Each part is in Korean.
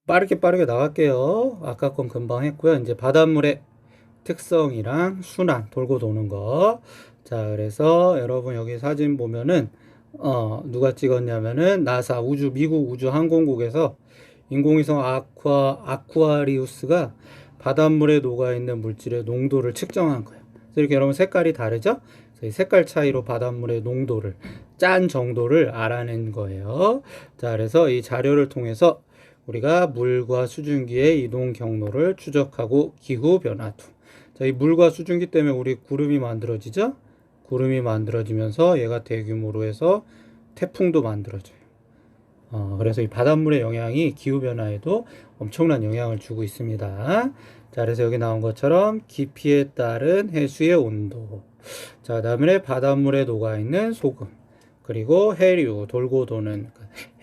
빠르게 나갈게요. 아까 건 금방 했고요. 이제 바닷물의 특성이랑 순환, 돌고 도는 거. 자, 그래서 여러분 여기 사진 보면은, 누가 찍었냐면은, 나사 미국 우주항공국에서 인공위성 아쿠아리우스가 바닷물에 녹아있는 물질의 농도를 측정한 거예요. 그래서 이렇게 여러분 색깔이 다르죠? 그래서 이 색깔 차이로 바닷물의 농도를, 짠 정도를 알아낸 거예요. 자, 그래서 이 자료를 통해서 우리가 물과 수증기의 이동 경로를 추적하고 기후 변화도. 자, 이 물과 수증기 때문에 우리 구름이 만들어지죠? 구름이 만들어지면서 얘가 대규모로 해서 태풍도 만들어져요. 그래서 이 바닷물의 영향이 기후변화에도 엄청난 영향을 주고 있습니다. 자, 그래서 여기 나온 것처럼 깊이에 따른 해수의 온도. 자, 다음에 바닷물에 녹아있는 소금. 그리고 해류, 돌고 도는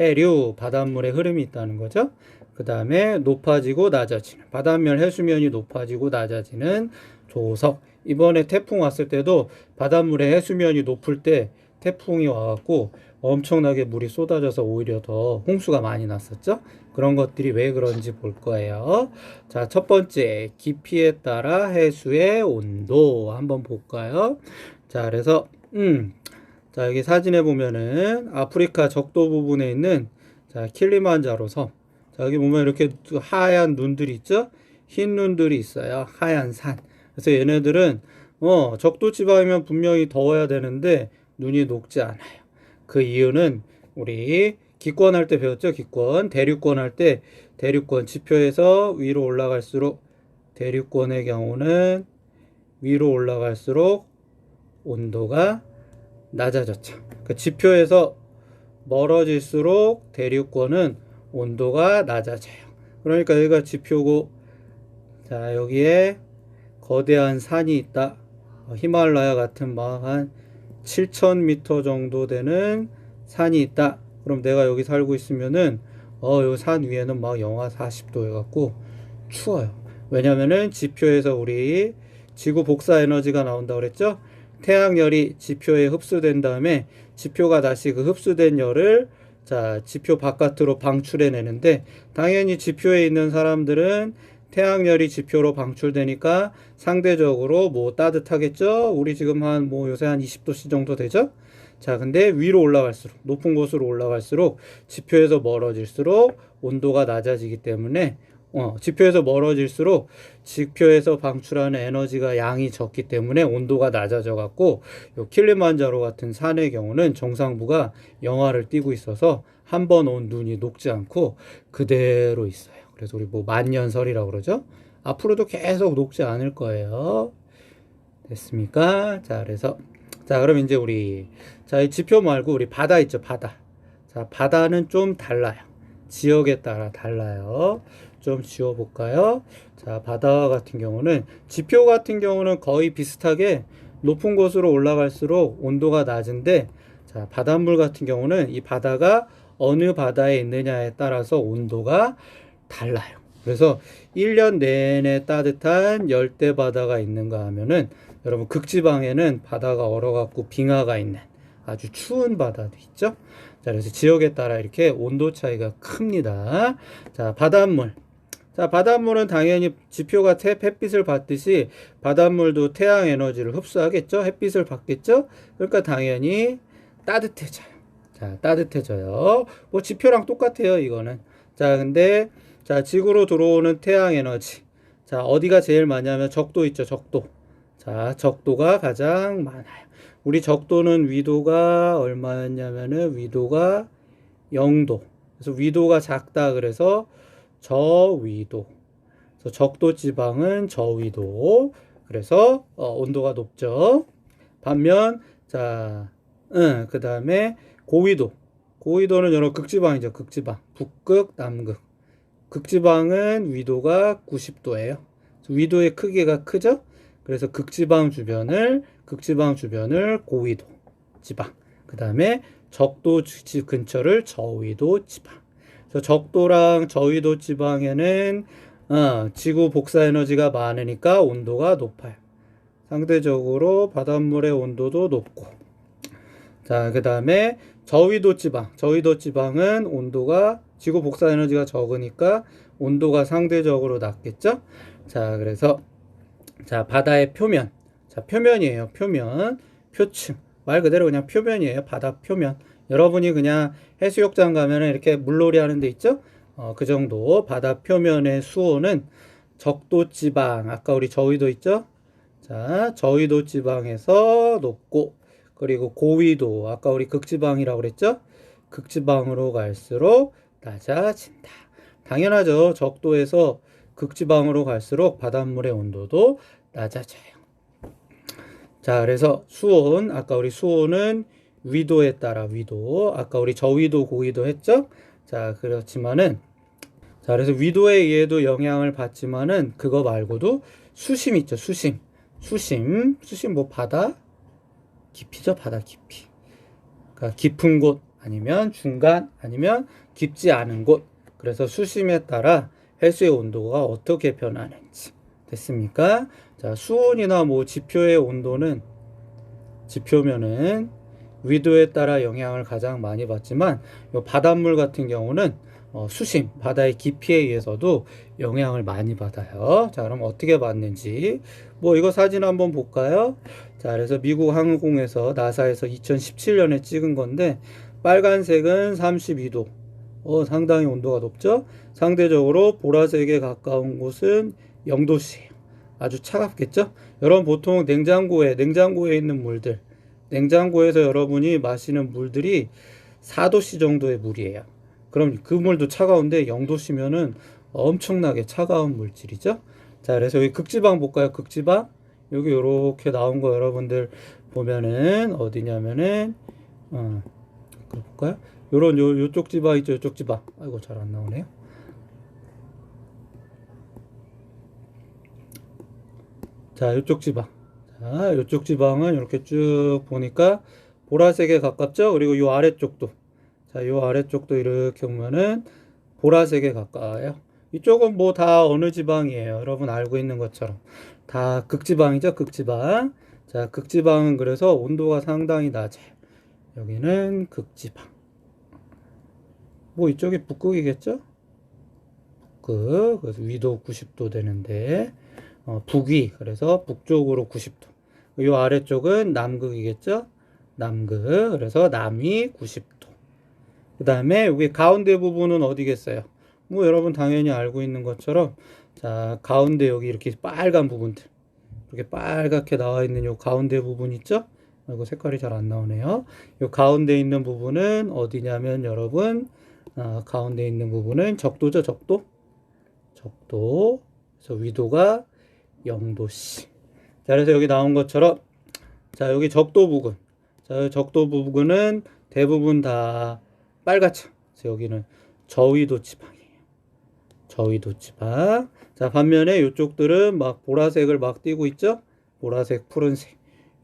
해류, 바닷물의 흐름이 있다는 거죠. 그 다음에 높아지고 낮아지는, 바닷면 해수면이 높아지고 낮아지는 조석. 이번에 태풍 왔을 때도 바닷물의 해수면이 높을 때 태풍이 와갖고 엄청나게 물이 쏟아져서 오히려 더 홍수가 많이 났었죠. 그런 것들이 왜 그런지 볼 거예요. 자, 첫 번째, 깊이에 따라 해수의 온도 한번 볼까요? 자, 그래서 자, 여기 사진에 보면은 아프리카 적도 부분에 있는, 자, 킬리만자로 섬. 자, 여기 보면 이렇게 하얀 눈들이 있죠? 흰 눈들이 있어요. 하얀 산. 그래서 얘네들은 적도 지방이면 분명히 더워야 되는데 눈이 녹지 않아요. 그 이유는 우리 기권 할 때 배웠죠? 기권. 대륙권 할 때 대륙권 지표에서 위로 올라갈수록, 대륙권의 경우는 위로 올라갈수록 온도가 낮아졌죠. 그 지표에서 멀어질수록 대륙권은 온도가 낮아져요. 그러니까 여기가 지표고, 자, 여기에 거대한 산이 있다. 히말라야 같은 막 한 7,000m 정도 되는 산이 있다. 그럼 내가 여기 살고 있으면은 요 산 위에는 막 영하 40도 해갖고 추워요. 왜냐면은 지표에서 우리 지구 복사 에너지가 나온다 그랬죠? 태양열이 지표에 흡수된 다음에 지표가 다시 그 흡수된 열을, 자, 지표 바깥으로 방출해 내는데, 당연히 지표에 있는 사람들은 태양열이 지표로 방출되니까 상대적으로 뭐 따뜻하겠죠? 우리 지금 요새 한 20도씨 정도 되죠? 자, 근데 위로 올라갈수록, 높은 곳으로 올라갈수록 지표에서 멀어질수록 온도가 낮아지기 때문에, 지표에서 멀어질수록 지표에서 방출하는 에너지가 양이 적기 때문에 온도가 낮아져 갖고, 요 킬리만자로 같은 산의 경우는 정상부가 영하를 띄고 있어서 한 번 온 눈이 녹지 않고 그대로 있어요. 그래서 우리 뭐 만년설이라고 그러죠. 앞으로도 계속 녹지 않을 거예요. 됐습니까? 자, 그래서, 자, 그럼 이제 자, 이 지표 말고 우리 바다 있죠, 바다. 자, 바다는 좀 달라요. 지역에 따라 달라요. 좀 지워볼까요? 자, 바다 같은 경우는, 지표 같은 경우는 거의 비슷하게 높은 곳으로 올라갈수록 온도가 낮은데, 자, 바닷물 같은 경우는 이 바다가 어느 바다에 있느냐에 따라서 온도가 달라요. 그래서 1년 내내 따뜻한 열대 바다가 있는가 하면은, 여러분 극지방에는 바다가 얼어갖고 빙하가 있는 아주 추운 바다도 있죠. 자, 그래서 지역에 따라 이렇게 온도 차이가 큽니다. 자, 바닷물. 자, 바닷물은 당연히 지표가 햇빛을 받듯이 바닷물도 태양 에너지를 흡수하겠죠. 햇빛을 받겠죠. 그러니까 당연히 따뜻해져요. 자, 따뜻해져요. 뭐 지표랑 똑같아요, 이거는. 자, 근데 자, 지구로 들어오는 태양 에너지. 자, 어디가 제일 많냐면 적도 있죠, 적도. 자, 적도가 가장 많아요. 우리 적도는 위도가 얼마였냐면은 위도가 0도. 그래서 위도가 작다 그래서 저위도. 그래서 적도 지방은 저위도. 그래서 온도가 높죠. 반면 자, 그 다음에 고위도. 고위도는 여러 극지방이죠. 극지방. 북극, 남극. 극지방은 위도가 90도예요. 위도의 크기가 크죠? 그래서 극지방 주변을 고위도 지방. 그 다음에 적도 근처를 저위도 지방. 그래서 적도랑 저위도 지방에는 지구 복사 에너지가 많으니까 온도가 높아요. 상대적으로 바닷물의 온도도 높고. 자, 그 다음에 저위도 지방은 온도가 지구 복사 에너지가 적으니까 온도가 상대적으로 낮겠죠? 자, 그래서 자, 바다의 표면. 자, 표면이에요. 표면. 표층. 말 그대로 그냥 표면이에요. 바다 표면. 여러분이 그냥 해수욕장 가면 이렇게 물놀이 하는 데 있죠? 그 정도. 바다 표면의 수온은 적도 지방. 아까 우리 저위도 있죠? 자, 저위도 지방에서 높고, 그리고 고위도. 아까 우리 극지방이라고 그랬죠? 극지방으로 갈수록 낮아진다. 당연하죠. 적도에서 극지방으로 갈수록 바닷물의 온도도 낮아져요. 자, 그래서 수온, 아까 우리 수온은 위도에 따라 위도, 아까 우리 저위도, 고위도 했죠? 자, 그렇지만은, 자, 그래서 위도에 의해도 영향을 받지만은 그거 말고도 수심 있죠, 수심. 수심 뭐 바다 깊이죠, 바다 깊이. 그러니까 깊은 곳, 아니면 중간, 아니면 깊지 않은 곳. 그래서 수심에 따라 해수의 온도가 어떻게 변하는지. 됐습니까? 자, 수온이나 뭐 지표의 온도는, 지표면은 위도에 따라 영향을 가장 많이 받지만, 요 바닷물 같은 경우는 수심, 바다의 깊이에 의해서도 영향을 많이 받아요. 자, 그럼 어떻게 받는지. 뭐 이거 사진 한번 볼까요? 자, 그래서 미국 항공에서 나사에서 2017년에 찍은 건데, 빨간색은 32도. 상당히 온도가 높죠? 상대적으로 보라색에 가까운 곳은 0도씨예요. 아주 차갑겠죠? 여러분 보통 냉장고에 있는 물들, 냉장고에서 여러분이 마시는 물들이 4도씨 정도의 물이에요. 그럼 그 물도 차가운데 0도씨면은 엄청나게 차가운 물질이죠? 자, 그래서 여기 극지방 볼까요? 극지방? 여기 요렇게 나온 거 여러분들 보면은 어디냐면은, 볼까요? 요쪽 지방 있죠? 요쪽 지방. 아이고, 잘 안 나오네요. 자, 요쪽 지방. 자, 요쪽 지방은 이렇게 쭉 보니까 보라색에 가깝죠? 그리고 요 아래쪽도. 자, 요 아래쪽도 이렇게 보면은 보라색에 가까워요. 이쪽은 뭐 다 어느 지방이에요. 여러분 알고 있는 것처럼. 다 극지방이죠? 극지방. 자, 극지방은 그래서 온도가 상당히 낮아요. 여기는 극지방. 뭐 이쪽이 북극이겠죠? 북극. 그래서 위도 90도 되는데, 북위. 그래서 북쪽으로 90도. 요 아래쪽은 남극이겠죠? 남극. 그래서 남위 90도. 그 다음에 여기 가운데 부분은 어디겠어요? 뭐 여러분 당연히 알고 있는 것처럼, 자, 가운데 여기 이렇게 빨간 부분들. 이렇게 빨갛게 나와 있는 요 가운데 부분 있죠? 이거 색깔이 잘 안 나오네요. 요 가운데 있는 부분은 어디냐면 여러분, 가운데 있는 부분은 적도죠, 적도. 적도. 그래서 위도가 0도씨. 자, 그래서 여기 나온 것처럼, 자, 여기 적도 부근. 자, 적도 부근은 대부분 다 빨갛죠. 그래서 여기는 저위도 지방이에요. 저위도 지방. 자, 반면에 이쪽들은 막 보라색을 막 띄고 있죠? 보라색, 푸른색.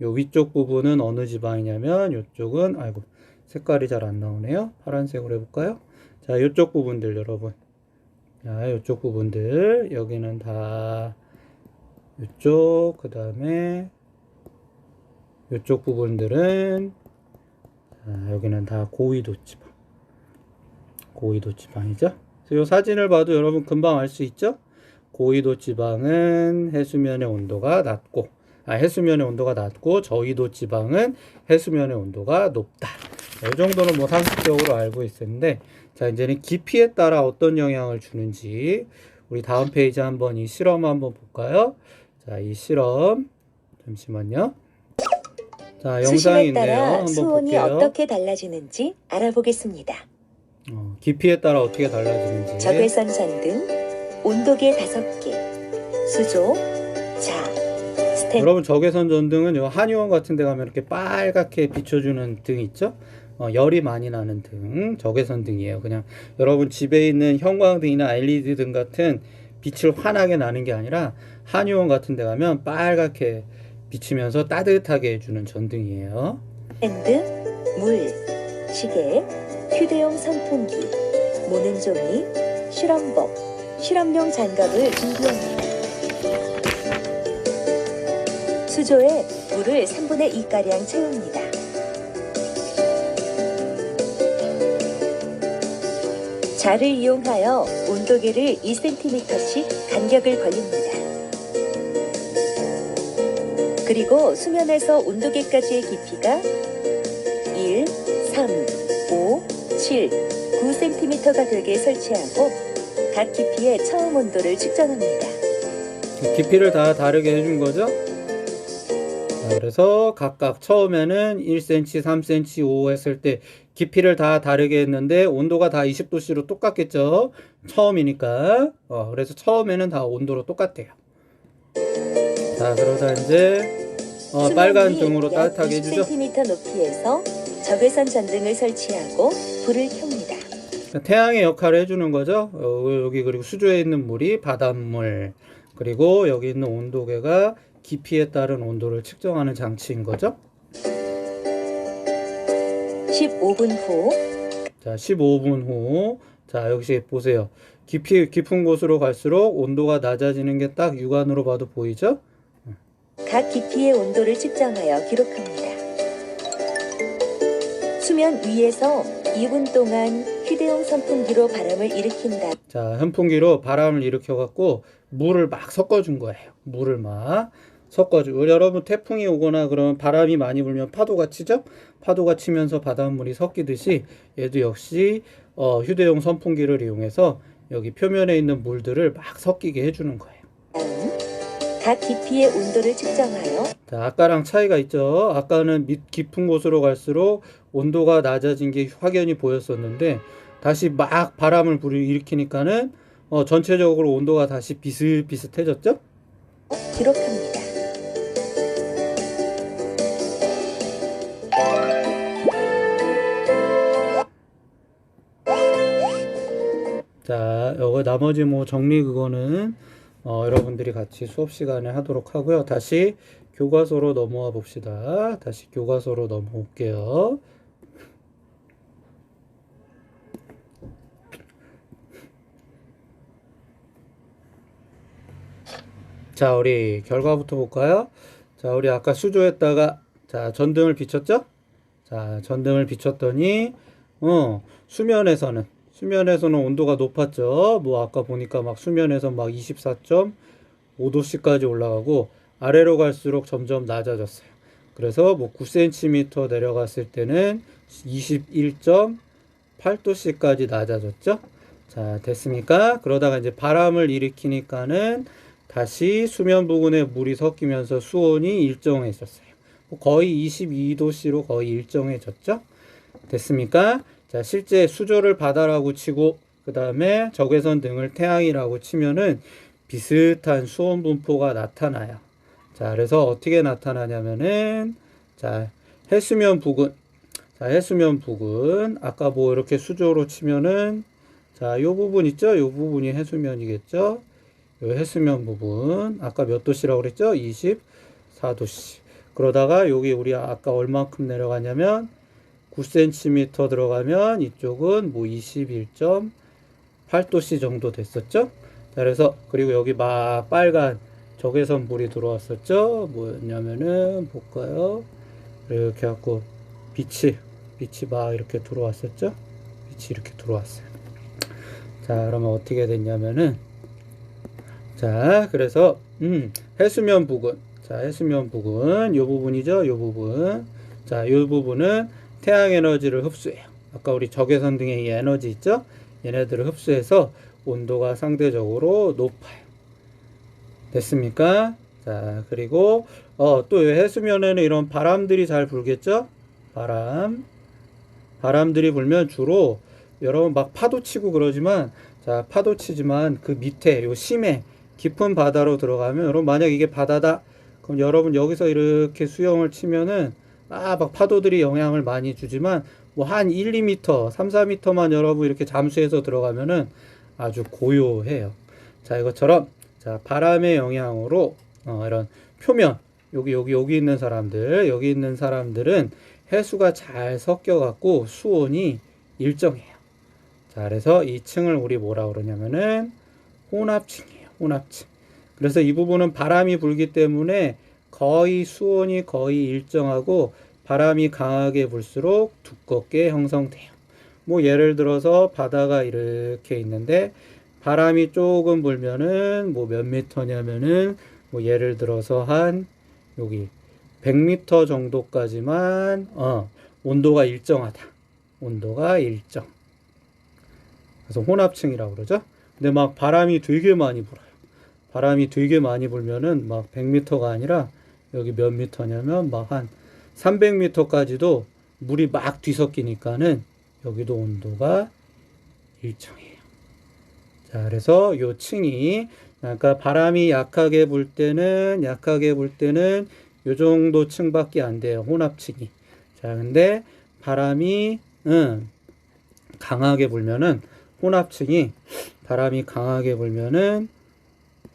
요 위쪽 부분은 어느 지방이냐면, 요쪽은, 아이고, 색깔이 잘 안 나오네요. 파란색으로 해볼까요? 자, 요쪽 부분들, 여러분. 자, 요쪽 부분들. 여기는 다, 요쪽, 그 다음에, 요쪽 부분들은, 자, 여기는 다 고위도 지방. 고위도 지방이죠? 이 사진을 봐도 여러분 금방 알 수 있죠? 고위도 지방은 해수면의 온도가 낮고, 해수면의 온도가 낮고, 저위도 지방은 해수면의 온도가 높다. 이 정도는 뭐 상식적으로 알고 있었는데, 자, 이제는 깊이에 따라 어떤 영향을 주는지, 우리 다음 페이지 한번 이 실험 한번 볼까요? 자, 이 실험, 잠시만요. 자, 영상이 있네요. 한번 수온이 볼게요. 어떻게 달라지는지 알아보겠습니다. 깊이에 따라 어떻게 달라지는지. 적외선 전등, 온도계 5개, 수조, 자, 스탠. 여러분 적외선 전등은 요 한의원 같은 데 가면 이렇게 빨갛게 비춰주는 등 있죠? 열이 많이 나는 등, 적외선 등이에요. 그냥 여러분 집에 있는 형광등이나 LED 등 같은 빛을 환하게 나는 게 아니라 한의원 같은 데 가면 빨갛게 비치면서 따뜻하게 해주는 전등이에요. 핸드, 물, 시계, 휴대용 선풍기, 모는 종이, 실험복, 실험용 장갑을 준비합니다. 수조에 물을 3분의 2가량 채웁니다. 자를 이용하여 온도계를 2cm씩 간격을 벌립니다. 그리고 수면에서 온도계까지의 깊이가 1, 3, 5, 7, 9cm가 되게 설치하고 각 깊이의 처음 온도를 측정합니다. 깊이를 다 다르게 해준 거죠. 자, 그래서 각각 처음에는 1cm, 3cm, 5 했을 때 깊이를 다 다르게 했는데 온도가 다 20도씨로 똑같겠죠. 처음이니까. 그래서 처음에는 다 온도로 똑같대요. 자, 그러다 이제 빨간 등으로 따뜻하게 해주죠. 20cm 높이에서 적외선 전등을 설치하고 불을 켭니다. 태양의 역할을 해주는 거죠. 여기 그리고 수조에 있는 물이 바닷물, 그리고 여기 있는 온도계가 깊이에 따른 온도를 측정하는 장치인 거죠. 15분 후. 자, 15분 후. 자, 역시 보세요. 깊은 곳으로 갈수록 온도가 낮아지는 게 딱 육안으로 봐도 보이죠? 각 깊이의 온도를 측정하여 기록합니다. 수면 위에서 2분 동안 휴대용 선풍기로 바람을 일으킨다. 자, 선풍기로 바람을 일으켜갖고 물을 막 섞어준 거예요. 물을 막 섞어주고. 여러분 태풍이 오거나 그러면 바람이 많이 불면 파도가 치죠? 파도가 치면서 바닷물이 섞이듯이 얘도 역시 휴대용 선풍기를 이용해서 여기 표면에 있는 물들을 막 섞이게 해주는 거예요. 각 깊이의 온도를 측정하여. 자, 아까랑 차이가 있죠. 아까는 깊은 곳으로 갈수록 온도가 낮아진 게 확연히 보였었는데 다시 막 바람을 일으키니까는 전체적으로 온도가 다시 비슷비슷해졌죠? 기록합니다. 자, 요거 나머지 뭐 정리 그거는 여러분들이 같이 수업 시간에 하도록 하고요. 다시 교과서로 넘어와 봅시다. 다시 교과서로 넘어올게요. 자, 우리 결과부터 볼까요? 자, 우리 아까 수조에다가 자, 전등을 비췄죠? 자, 전등을 비췄더니 수면에서는 온도가 높았죠. 뭐 아까 보니까 막 수면에서 막 24.5도씨까지 올라가고 아래로 갈수록 점점 낮아졌어요. 그래서 뭐 9cm 내려갔을 때는 21.8도씨까지 낮아졌죠. 자, 됐습니까? 그러다가 이제 바람을 일으키니까는 다시 수면 부근에 물이 섞이면서 수온이 일정해졌어요. 거의 22도씨로 거의 일정해졌죠. 됐습니까? 자, 실제 수조를 바다라고 치고 그 다음에 적외선 등을 태양이라고 치면은 비슷한 수온 분포가 나타나요. 자, 그래서 어떻게 나타나냐면은 자, 해수면 부근. 자, 해수면 부근. 아까 뭐 이렇게 수조로 치면은 자, 요 부분 있죠? 요 부분이 해수면이겠죠? 요 해수면 부분. 아까 몇 도씨라고 그랬죠? 24도씨. 그러다가 여기 우리 아까 얼만큼 내려가냐면 9cm 들어가면 이쪽은 뭐 21.8도씨 정도 됐었죠. 자, 그래서 그리고 여기 막 빨간 적외선 불이 들어왔었죠. 뭐였냐면은 볼까요? 이렇게 갖고 빛이 막 이렇게 들어왔었죠. 빛이 이렇게 들어왔어요. 자, 그러면 어떻게 됐냐면은 자, 그래서 해수면 부근. 자, 해수면 부근 요 부분이죠. 요 부분. 자, 요 부분은 태양 에너지를 흡수해요. 아까 우리 적외선 등의 이 에너지 있죠? 얘네들을 흡수해서 온도가 상대적으로 높아요. 됐습니까? 자, 그리고 또 해수면에는 이런 바람들이 잘 불겠죠? 바람들이 불면 주로 여러분 막 파도 치고 그러지만 자, 파도 치지만 그 밑에 요 심해 깊은 바다로 들어가면 여러분 만약 이게 바다다 그럼 여러분 여기서 이렇게 수영을 치면은 막 파도들이 영향을 많이 주지만 뭐 한 1, 2m, 3, 4m만 여러분 이렇게 잠수해서 들어가면은 아주 고요해요. 자, 이것처럼 자, 바람의 영향으로 이런 표면 여기 있는 사람들은 해수가 잘 섞여 갖고 수온이 일정해요. 자, 그래서 이 층을 우리 뭐라 그러냐면은 혼합층이에요. 혼합층. 그래서 이 부분은 바람이 불기 때문에 거의 수온이 거의 일정하고 바람이 강하게 불수록 두껍게 형성돼요. 뭐 예를 들어서 바다가 이렇게 있는데 바람이 조금 불면은 뭐 몇 미터냐면은 뭐 예를 들어서 한 여기 100m 정도까지만 온도가 일정하다. 온도가 일정. 그래서 혼합층이라고 그러죠. 근데 막 바람이 되게 많이 불어요. 바람이 되게 많이 불면은 막 100m가 아니라 여기 몇 미터냐면 막 한 300m까지도 물이 막 뒤섞이니까는 여기도 온도가 일정해요. 자, 그래서 요 층이 그러니까 바람이 약하게 불 때는 요 정도 층밖에 안 돼요. 혼합층이. 자, 근데 바람이 강하게 불면은 바람이 강하게 불면은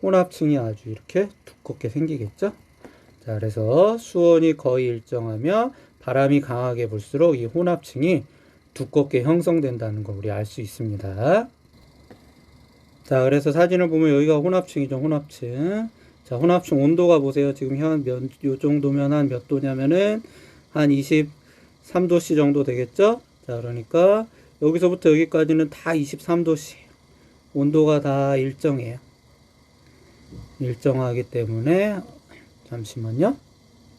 혼합층이 아주 이렇게 두껍게 생기겠죠? 자, 그래서 수온이 거의 일정하며 바람이 강하게 불수록 이 혼합층이 두껍게 형성된다는 거 우리 알 수 있습니다. 자, 그래서 사진을 보면 여기가 혼합층이죠, 혼합층. 자, 혼합층 온도가 보세요. 지금 요 정도면 한 몇 도냐면은 한 23도씨 정도 되겠죠? 자, 그러니까 여기서부터 여기까지는 다 23도씨예요. 온도가 다 일정해요. 일정하기 때문에 잠시만요.